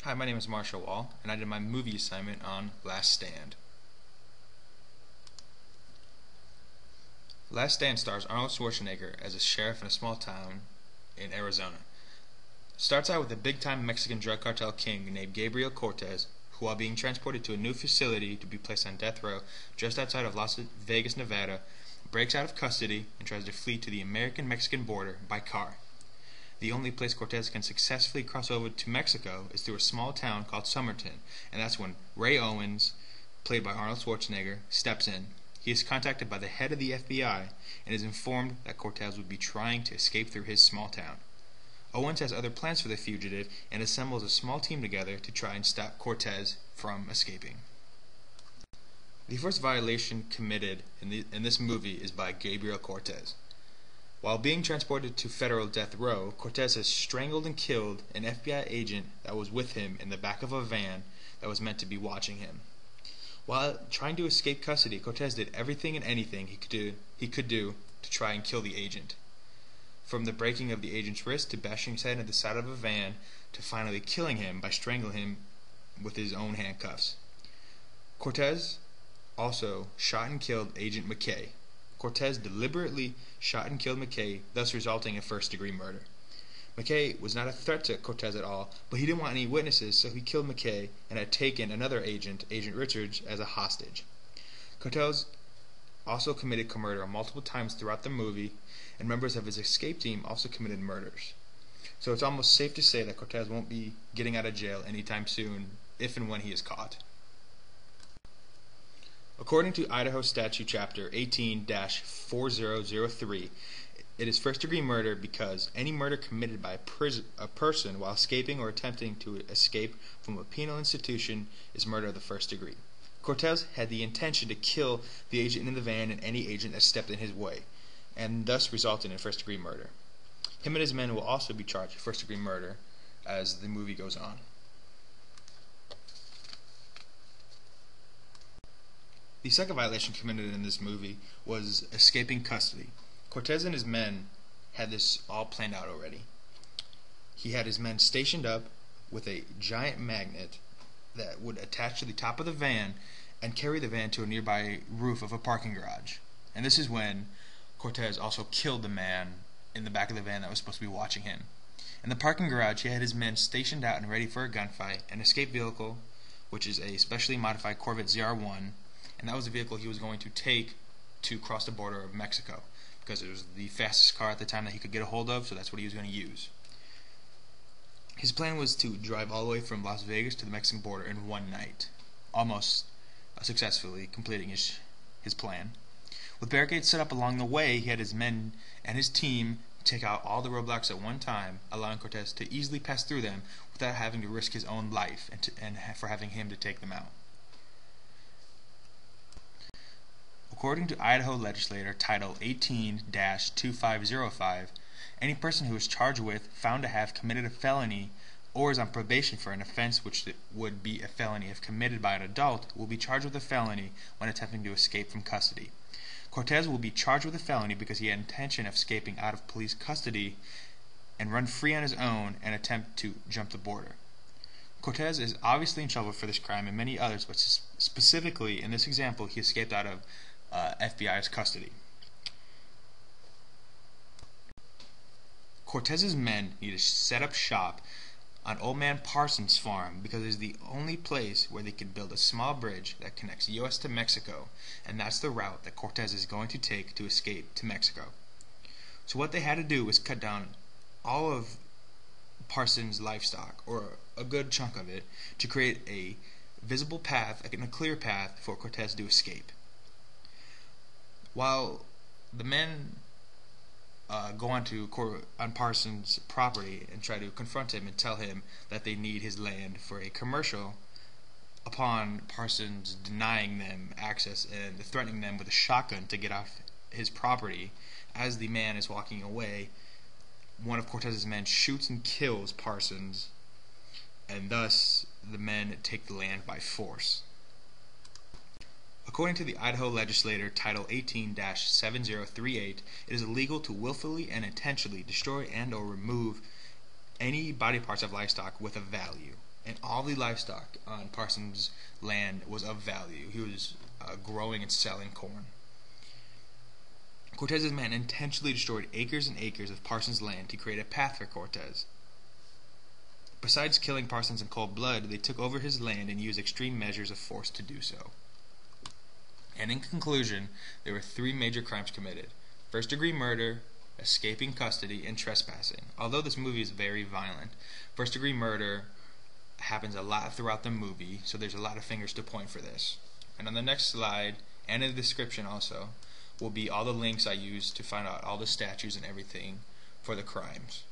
Hi, my name is Marshall Wall, and I did my movie assignment on Last Stand. Last Stand stars Arnold Schwarzenegger as a sheriff in a small town in Arizona. Starts out with a big-time Mexican drug cartel king named Gabriel Cortez, who, while being transported to a new facility to be placed on death row just outside of Las Vegas, Nevada, breaks out of custody and tries to flee to the American-Mexican border by car. The only place Cortez can successfully cross over to Mexico is through a small town called Somerton, and that's when Ray Owens, played by Arnold Schwarzenegger, steps in. He is contacted by the head of the FBI and is informed that Cortez would be trying to escape through his small town. Owens has other plans for the fugitive and assembles a small team together to try and stop Cortez from escaping. The first violation committed in this movie is by Gabriel Cortez. While being transported to federal death row, Cortez has strangled and killed an FBI agent that was with him in the back of a van that was meant to be watching him. While trying to escape custody, Cortez did everything and anything he could do to try and kill the agent. From the breaking of the agent's wrist to bashing his head into the side of a van to finally killing him by strangling him with his own handcuffs. Cortez also shot and killed Agent McKay. Cortez deliberately shot and killed McKay, thus resulting in first-degree murder. McKay was not a threat to Cortez at all, but he didn't want any witnesses, so he killed McKay and had taken another agent, Agent Richards, as a hostage. Cortez also committed murder multiple times throughout the movie, and members of his escape team also committed murders. So it's almost safe to say that Cortez won't be getting out of jail anytime soon, if and when he is caught. According to Idaho Statute Chapter 18-4003, it is first-degree murder because any murder committed by a person while escaping or attempting to escape from a penal institution is murder of the first degree. Cortez had the intention to kill the agent in the van and any agent that stepped in his way, and thus resulted in first-degree murder. Him and his men will also be charged with first-degree murder as the movie goes on. The second violation committed in this movie was escaping custody. Cortez and his men had this all planned out already. He had his men stationed up with a giant magnet that would attach to the top of the van and carry the van to a nearby roof of a parking garage. And this is when Cortez also killed the man in the back of the van that was supposed to be watching him. In the parking garage, he had his men stationed out and ready for a gunfight, an escape vehicle, which is a specially modified Corvette ZR1, and that was the vehicle he was going to take to cross the border of Mexico, because it was the fastest car at the time that he could get a hold of, so that's what he was going to use. His plan was to drive all the way from Las Vegas to the Mexican border in one night, almost successfully completing his plan. With barricades set up along the way, he had his men and his team take out all the roadblocks at one time, allowing Cortez to easily pass through them without having to risk his own life and for having him to take them out. According to Idaho Legislator Title 18-2505, any person who is charged with, found to have committed a felony, or is on probation for an offense which would be a felony if committed by an adult will be charged with a felony when attempting to escape from custody. Cortez will be charged with a felony because he had intention of escaping out of police custody and run free on his own and attempt to jump the border. Cortez is obviously in trouble for this crime and many others, but specifically in this example he escaped out of FBI's custody. Cortez's men need to set up shop on Old Man Parsons' farm because it is the only place where they can build a small bridge that connects U.S. to Mexico, and that's the route that Cortez is going to take to escape to Mexico. So what they had to do was cut down all of Parsons' livestock, or a good chunk of it, to create a visible path, a clear path for Cortez to escape. While the men go on Parsons' property and try to confront him and tell him that they need his land for a commercial, upon Parsons denying them access and threatening them with a shotgun to get off his property, as the man is walking away, one of Cortez's men shoots and kills Parsons, and thus the men take the land by force. According to the Idaho Legislator Title 18-7038, it is illegal to willfully and intentionally destroy and or remove any body parts of livestock with a value. And all the livestock on Parsons' land was of value. He was growing and selling corn. Cortez's men intentionally destroyed acres and acres of Parsons' land to create a path for Cortez. Besides killing Parsons in cold blood, they took over his land and used extreme measures of force to do so. And in conclusion, there were 3 major crimes committed: first-degree murder, escaping custody, and trespassing. Although this movie is very violent, first-degree murder happens a lot throughout the movie, so there's a lot of fingers to point for this. And on the next slide, and in the description also, will be all the links I used to find out all the statues and everything for the crimes.